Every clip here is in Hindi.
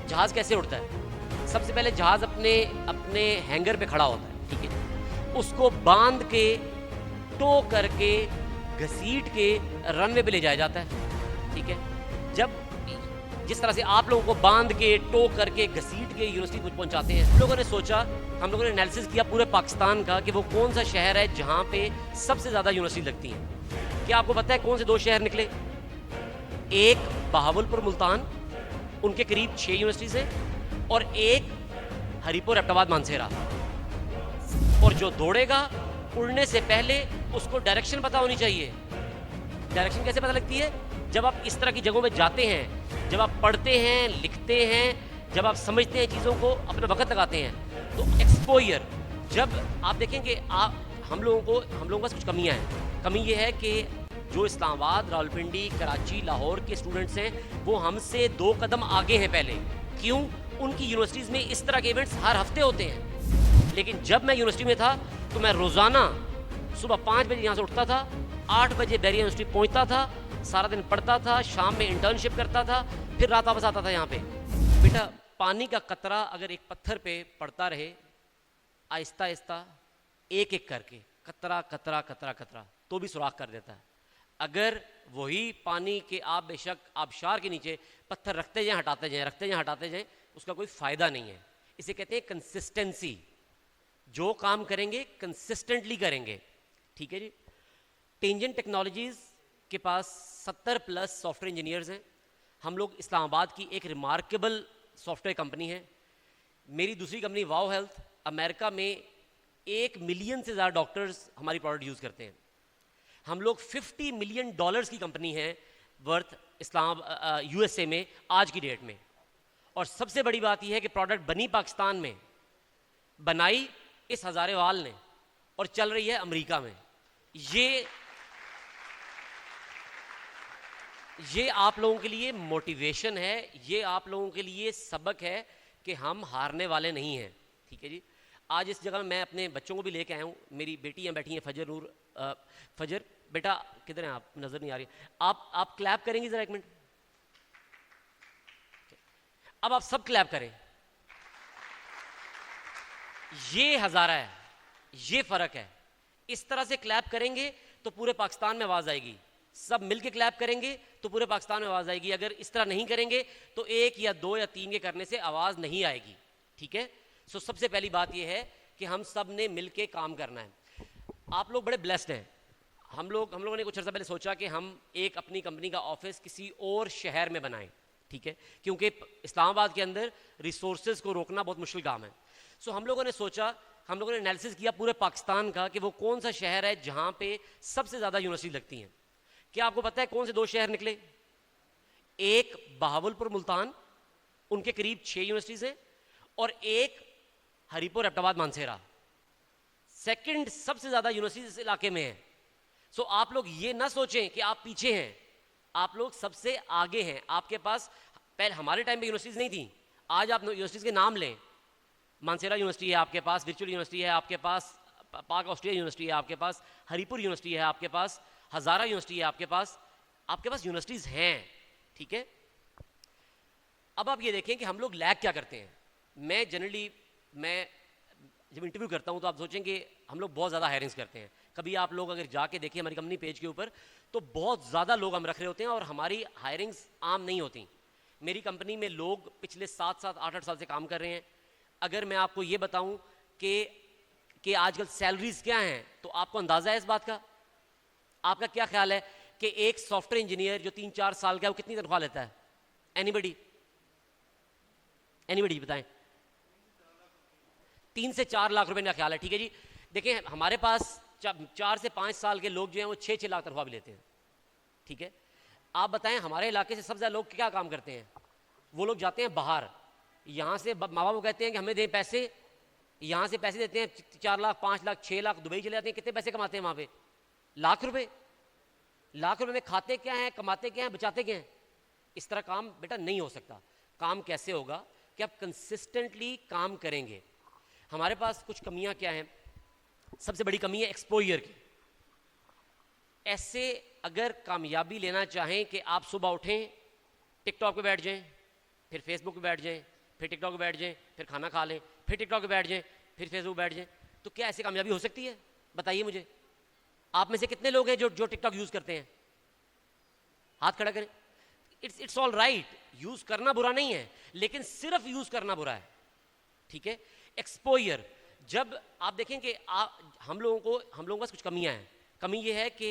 जहाज़ कैसे उड़ता है? सबसे पहले जहाज़ अपने अपने हैंगर पे खड़ा होता है, ठीक है? उसको बांध के, टो करके, घसीट के रनवे पे ले जाया जाता है, ठीक है? जब जिस तरह से आप लोगों को बांध के, टो करके, घसीट के यूनिवर्सिटी पहुंचाते हैं, हम लोगों ने सोचा, हम लोगों ने एनालिसिस किया पूरे पाकिस्तान का कि वो कौन सा शहर है जहाँ पे सबसे ज़्यादा यूनिवर्सिटी लगती हैं। क्या आपको पता है कौन से 2 शहर निकले? एक बहावलपुर मुल्तान, उनके करीब 6 यूनिवर्सिटीज़ हैं, और एक हरीपुर एबटाबाद मानसेरा। और जो दौड़ेगा, उड़ने से पहले उसको डायरेक्शन पता होनी चाहिए। डायरेक्शन कैसे पता लगती है? जब आप इस तरह की जगहों में जाते हैं, जब आप पढ़ते हैं, लिखते हैं, जब आप समझते हैं चीज़ों को, अपना वक्त लगाते हैं, तो एक्सपोजर, जब आप देखेंगे हम लोगों के पास कुछ कमियां हैं। कमी ये है कि जो इस्लामाबाद, रावलपिंडी, कराची, लाहौर के स्टूडेंट्स हैं, वो हमसे 2 कदम आगे हैं पहले। क्यों? उनकी यूनिवर्सिटीज़ में इस तरह के इवेंट्स हर हफ्ते होते हैं। लेकिन जब मैं यूनिवर्सिटी में था तो मैं रोज़ाना सुबह 5 बजे यहाँ से उठता था, 8 बजे बैरिया यूनिवर्सिटी पहुँचता था, सारा दिन पढ़ता था, शाम में इंटर्नशिप करता था, फिर रात वापस आता था यहाँ पे। बेटा, पानी का कतरा अगर एक पत्थर पे पड़ता रहे, आहिस्ता आहिस्ता, एक एक करके, कतरा कतरा कतरा कतरा, तो भी सुराख कर देता है। अगर वही पानी के आप बेशक आबशार के नीचे पत्थर रखते जाएं, हटाते जाएं, रखते जाएं, हटाते जाएं, उसका कोई फ़ायदा नहीं है। इसे कहते हैं कंसिस्टेंसी। जो काम करेंगे कंसिस्टेंटली करेंगे, ठीक है जी। टेंजेंट टेक्नोलॉजीज़ के पास 70+ सॉफ्टवेयर इंजीनियर्स हैं। हम लोग इस्लामाबाद की एक रिमार्केबल सॉफ्टवेयर कंपनी है। मेरी दूसरी कंपनी वाओ हेल्थ, अमेरिका में 1 मिलियन से ज़्यादा डॉक्टर्स हमारी प्रोडक्ट यूज़ करते हैं। हम लोग $50 मिलियन की कंपनी है वर्थ यूएसए में आज की डेट में। और सबसे बड़ी बात यह है कि प्रोडक्ट बनी पाकिस्तान में, बनाई इस हज़ारेवाल ने, और चल रही है अमेरिका में। ये आप लोगों के लिए मोटिवेशन है, ये आप लोगों के लिए सबक है कि हम हारने वाले नहीं हैं, ठीक है जी। आज इस जगह मैं अपने बच्चों को भी लेके आया हूँ। मेरी बेटी यहाँ बैठी है, फजर नूर। फजर बेटा किधर हैं आप? नज़र नहीं आ रही। आप क्लैप करेंगी ज़रा, 1 मिनट। अब आप सब क्लैप करें। ये हज़ारा है, ये फ़र्क है। इस तरह से क्लैप करेंगे तो पूरे पाकिस्तान में आवाज़ आएगी। सब मिलके क्लैप करेंगे तो पूरे पाकिस्तान में आवाज़ आएगी। अगर इस तरह नहीं करेंगे तो 1 या 2 या 3 के करने से आवाज़ नहीं आएगी, ठीक है। सो सबसे पहली बात यह है कि हम सब ने मिलके काम करना है। आप लोग बड़े ब्लेस्ड हैं। हम लोगों ने कुछ अर्सा पहले सोचा कि हम एक अपनी कंपनी का ऑफिस किसी और शहर में बनाएं, ठीक है, क्योंकि इस्लामाबाद के अंदर रिसोर्सेज को रोकना बहुत मुश्किल काम है। सो हम लोगों ने सोचा, हम लोगों ने एनालिसिस किया पूरे पाकिस्तान का कि वो कौन सा शहर है जहाँ पे सबसे ज़्यादा यूनिवर्सिटी लगती हैं। क्या आपको पता है कौन से 2 शहर निकले? एक बहावलपुर मुल्तान, उनके करीब 6 यूनिवर्सिटीज़ हैं, और एक हरीपुर एबटाबाद मानसेरा। सेकंड सबसे ज़्यादा यूनिवर्सिटी इस इलाके में है। सो आप लोग ये ना सोचें कि आप पीछे हैं, आप लोग सबसे आगे हैं। आपके पास पहले हमारे टाइम पे यूनिवर्सिटीज़ नहीं थी। आज आप यूनिवर्सिटीज़ के नाम लें, मानसेरा यूनिवर्सिटी है आपके पास, वर्चुअल यूनिवर्सिटी है आपके पास, पाक ऑस्ट्रेलिया यूनिवर्सिटी है आपके पास, हरीपुर यूनिवर्सिटी है आपके पास, हज़ारा यूनिवर्सिटी है आपके पास यूनिवर्सिटीज़ हैं, ठीक है। अब आप ये देखें कि हम लोग लैग क्या करते हैं। मैं जब इंटरव्यू करता हूं तो आप सोचेंगे हम लोग बहुत ज़्यादा हायरिंग्स करते हैं। कभी आप लोग अगर जाके देखें हमारी कंपनी पेज के ऊपर तो बहुत ज़्यादा लोग हम रख रहे होते हैं और हमारी हायरिंग्स आम नहीं होती। मेरी कंपनी में लोग पिछले 7-7, 8-8 साल से काम कर रहे हैं। अगर मैं आपको ये बताऊं कि आजकल सैलरीज क्या हैं तो आपको अंदाज़ा है इस बात का? आपका क्या ख्याल है कि एक सॉफ्टवेयर इंजीनियर जो 3-4 साल का है वो कितनी तनख्वाह लेता है? एनीबडी बताएं। 3 से 4 लाख रुपए का ख्याल है, ठीक है जी। देखें हमारे पास 4 से 5 साल के लोग जो हैं वो 6-6 लाख तनख्वाह भी लेते हैं, ठीक है। आप बताएं हमारे इलाके से सबसे ज़्यादा लोग क्या काम करते हैं? वो लोग जाते हैं बाहर, यहाँ से माँ बाप को कहते हैं कि हमें दें पैसे, यहाँ से पैसे देते हैं 4 लाख, 5 लाख, 6 लाख, दुबई चले जाते हैं। कितने पैसे कमाते हैं वहाँ पे? लाख रुपए में खाते क्या हैं, कमाते क्या हैं, बचाते क्या हैं? इस तरह काम बेटा नहीं हो सकता। काम कैसे होगा कि आप कंसिस्टेंटली काम करेंगे। हमारे पास कुछ कमियां क्या हैं? सबसे बड़ी कमी है एक्सपोजर की। ऐसे अगर कामयाबी लेना चाहें कि आप सुबह उठें, टिकटॉक पे बैठ जाएं, फिर फेसबुक पे बैठ जाएं, फिर टिकटॉक पे बैठ जाएं, फिर खाना खा लें, फिर टिकटॉक पे बैठ जाएं, फिर फेसबुक बैठ जाएं। तो क्या ऐसी कामयाबी हो सकती है? बताइए मुझे। आप में से कितने लोग हैं जो टिकटॉक यूज़ करते हैं? हाथ खड़ा करें। इट्स ऑल राइट, यूज़ करना बुरा नहीं है, लेकिन सिर्फ यूज़ करना बुरा है, ठीक है। एक्सपोजर, जब आप देखें कि हम लोगों के पास कुछ कमियां हैं। कमी ये है कि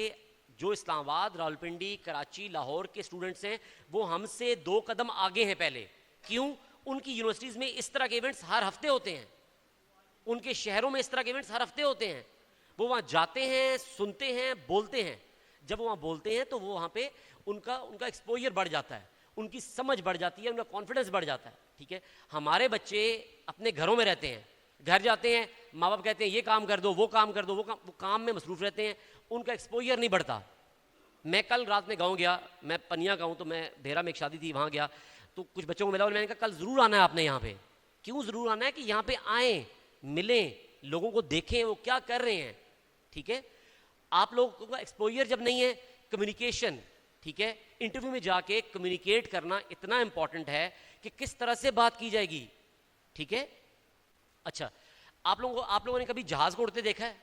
जो इस्लामाबाद, रावलपिंडी, कराची, लाहौर के स्टूडेंट्स हैं वो हमसे 2 कदम आगे हैं पहले। क्यों? उनकी यूनिवर्सिटीज़ में इस तरह के इवेंट्स हर हफ्ते होते हैं, उनके शहरों में इस तरह के इवेंट्स हर हफ्ते होते हैं। वो वहाँ जाते हैं, सुनते हैं, बोलते हैं। जब वो वहाँ बोलते हैं तो वो वहाँ पे उनका एक्सपोजर बढ़ जाता है, उनकी समझ बढ़ जाती है, उनका कॉन्फिडेंस बढ़ जाता है, ठीक है। हमारे बच्चे अपने घरों में रहते हैं, घर जाते हैं, माँ बाप कहते हैं ये काम कर दो, वो काम कर दो, वो काम में मसरूफ़ रहते हैं, उनका एक्सपोजर नहीं बढ़ता। मैं कल रात में गाँव गया, मैं पनिया का हूँ, तो मैं देहरा में एक शादी थी, वहाँ गया तो कुछ बच्चों को मिला और मैंने कहा कल ज़रूर आना है आपने यहाँ पे। क्यों ज़रूर आना है? कि यहाँ पे आएँ, मिलें, लोगों को देखें वो क्या कर रहे हैं, ठीक है। आप लोगों का एक्सपोजर जब नहीं है, कम्युनिकेशन, ठीक है, इंटरव्यू में जाके कम्युनिकेट करना इतना इंपॉर्टेंट है कि किस तरह से बात की जाएगी, ठीक है। अच्छा, आप लोगों ने कभी जहाज को उड़ते देखा है?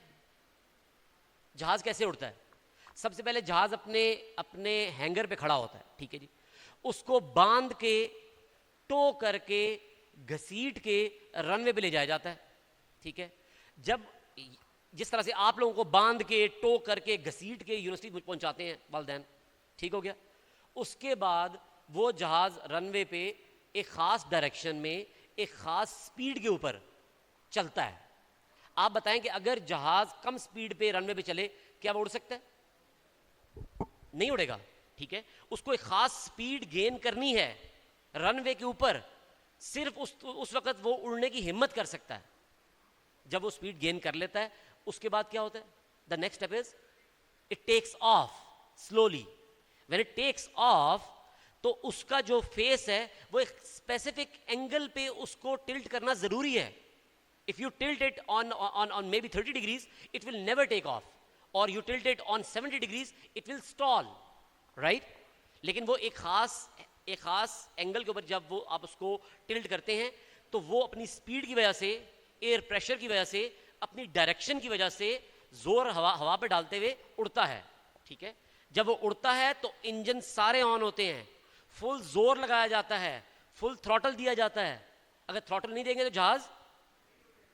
जहाज कैसे उड़ता है? सबसे पहले जहाज अपने हैंगर पे खड़ा होता है, ठीक है जी। उसको बांध के, टो करके, घसीट के रनवे पे ले जाया जाता है, ठीक है। जब जिस तरह से आप लोगों को बांध के, टो करके, घसीट के यूनिवर्सिटी पहुंचाते हैं वालिदैन, ठीक हो गया। उसके बाद वो जहाज रनवे पे एक खास डायरेक्शन में, एक खास स्पीड के ऊपर चलता है। आप बताएं कि अगर जहाज कम स्पीड पे रनवे पे चले, क्या वो उड़ सकता है? नहीं उड़ेगा, ठीक है। उसको एक खास स्पीड गेन करनी है रनवे के ऊपर, सिर्फ उस वक्त वो उड़ने की हिम्मत कर सकता है। जब वो स्पीड गेन कर लेता है, उसके बाद क्या होता है? The next step is it takes off slowly. When it takes off, तो उसका जो फेस है वो एक स्पेसिफिक एंगल पे उसको टिल्ट करना जरूरी है। If you tilt it on may be 30 degrees, it will never take off, और you tilt it on 70 degrees, it will stall, right. लेकिन वो एक खास एंगल के ऊपर जब वो आप उसको टिल्ट करते हैं, तो वो अपनी स्पीड की वजह से, एयर प्रेशर की वजह से, अपनी डायरेक्शन की वजह से जोर हवा पे डालते हुए उड़ता है, ठीक है। जब वो उड़ता है तो इंजन सारे ऑन होते हैं, फुल जोर लगाया जाता है, फुल थ्रॉटल दिया जाता है। अगर थ्रॉटल नहीं देंगे तो जहाज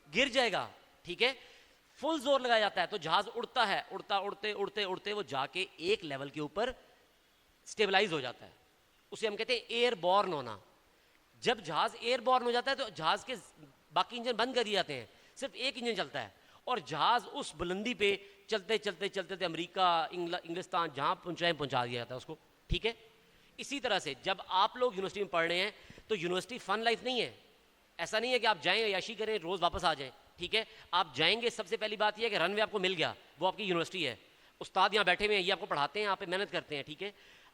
गिर जाएगा, ठीक है। फुल जोर लगाया जाता है तो जहाज उड़ता है, उड़ते उड़ते वो जाके एक लेवल के ऊपर स्टेबलाइज हो जाता है। उसे हम कहते हैं एयरबॉर्न होना। जब जहाज एयरबॉर्न हो जाता है तो जहाज के बाकी इंजन बंद कर दिए जाते हैं, सिर्फ एक इंजन चलता है, और जहाज उस बुलंदी पे चलते अमेरिका, इंग्लिस्तान, जहां पहुंचा दिया जाता है उसको, ठीक है। इसी तरह से जब आप लोग यूनिवर्सिटी में पढ़ रहे हैं तो यूनिवर्सिटी फन लाइफ नहीं है। ऐसा नहीं है कि आप जाएं, याशी करें, रोज वापस आ जाएं, ठीक है। आप जाएंगे, सबसे पहली बात यह है कि रनवे आपको मिल गया, वो आपकी यूनिवर्सिटी है, उस्ताद यहाँ बैठे हुए हैं, ये आपको पढ़ाते हैं, आप पे मेहनत करते हैं, ठीक है।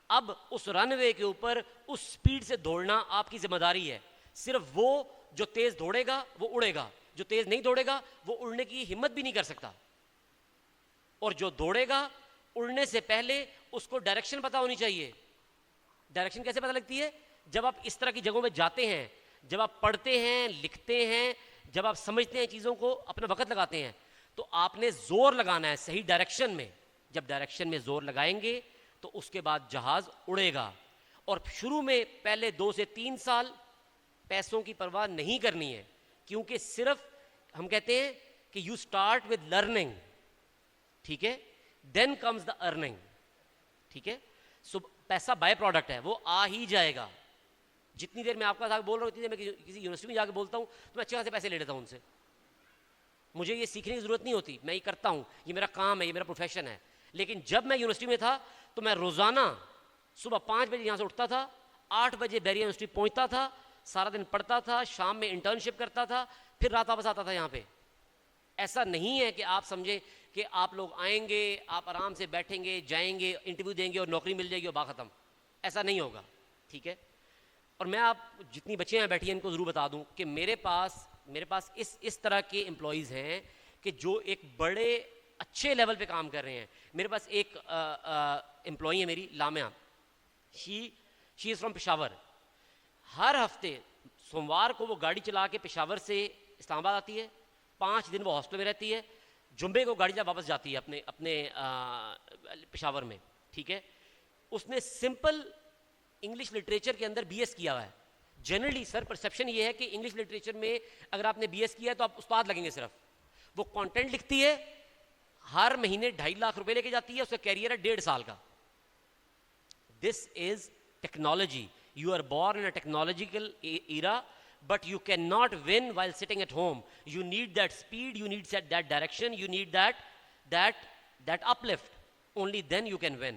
अब उस रनवे के ऊपर उस स्पीड से दौड़ना आपकी जिम्मेदारी है। सिर्फ वो जो तेज दौड़ेगा वो उड़ेगा, जो तेज नहीं दौड़ेगा वो उड़ने की हिम्मत भी नहीं कर सकता। और जो दौड़ेगा, उड़ने से पहले उसको डायरेक्शन पता होनी चाहिए। डायरेक्शन कैसे पता लगती है? जब आप इस तरह की जगहों में जाते हैं, जब आप पढ़ते हैं, लिखते हैं, जब आप समझते हैं चीज़ों को, अपना वक्त लगाते हैं, तो आपने जोर लगाना है सही डायरेक्शन में। जब डायरेक्शन में जोर लगाएंगे तो उसके बाद जहाज उड़ेगा। और शुरू में पहले 2 से 3 साल पैसों की परवाह नहीं करनी है, क्योंकि सिर्फ हम कहते हैं कि यू स्टार्ट विद लर्निंग, ठीक है, देन कम्स द अर्निंग, ठीक है। सो पैसा बाय प्रोडक्ट है, वो आ ही जाएगा। जितनी देर मैं आपका साथ बोल रहा हूँ, इतनी देर मैं किसी यूनिवर्सिटी में जाकर बोलता हूँ तो मैं अच्छे खासे पैसे ले लेता हूँ उनसे। मुझे ये सीखने की ज़रूरत नहीं होती, मैं ये करता हूँ, ये मेरा काम है, ये मेरा प्रोफेशन है। लेकिन जब मैं यूनिवर्सिटी में था तो मैं रोज़ाना सुबह 5 बजे यहाँ से उठता था, 8 बजे बैरिया यूनिवर्सिटी पहुँचता था, सारा दिन पढ़ता था, शाम में इंटर्नशिप करता था, फिर रात वापस आता था यहाँ पे। ऐसा नहीं है कि आप समझें कि आप लोग आएंगे, आप आराम से बैठेंगे, जाएंगे, इंटरव्यू देंगे और नौकरी मिल जाएगी और बात खत्म। ऐसा नहीं होगा, ठीक है। और मैं आप जितनी बच्चे यहाँ बैठी हैं इनको ज़रूर बता दूँ कि मेरे पास इस तरह के एम्प्लॉयज़ हैं कि जो एक बड़े अच्छे लेवल पे काम कर रहे हैं। मेरे पास एक एम्प्लॉई है मेरी, लामिया, शी इज़ फ्रॉम पेशावर। हर हफ्ते सोमवार को वो गाड़ी चला के पेशावर से इस्लामाबाद आती है, 5 दिन वो हॉस्टल में रहती है, जुम्बे को गाड़ी वापस जाती है अपने अपने पेशावर में, ठीक है। उसने सिंपल इंग्लिश लिटरेचर के अंदर बीएस किया हुआ है। जनरली सर परसेप्शन ये है कि इंग्लिश लिटरेचर में अगर आपने बीएस किया है तो आप उस्ताद लगेंगे सिर्फ। वो कंटेंट लिखती है, हर महीने 2.5 लाख रुपए लेके जाती है, उसका कैरियर है 1.5 साल का। This is technology. You are born in a technological era, but you cannot win while sitting at home. You need that speed, you need that direction, you need that uplift. Only then you can win.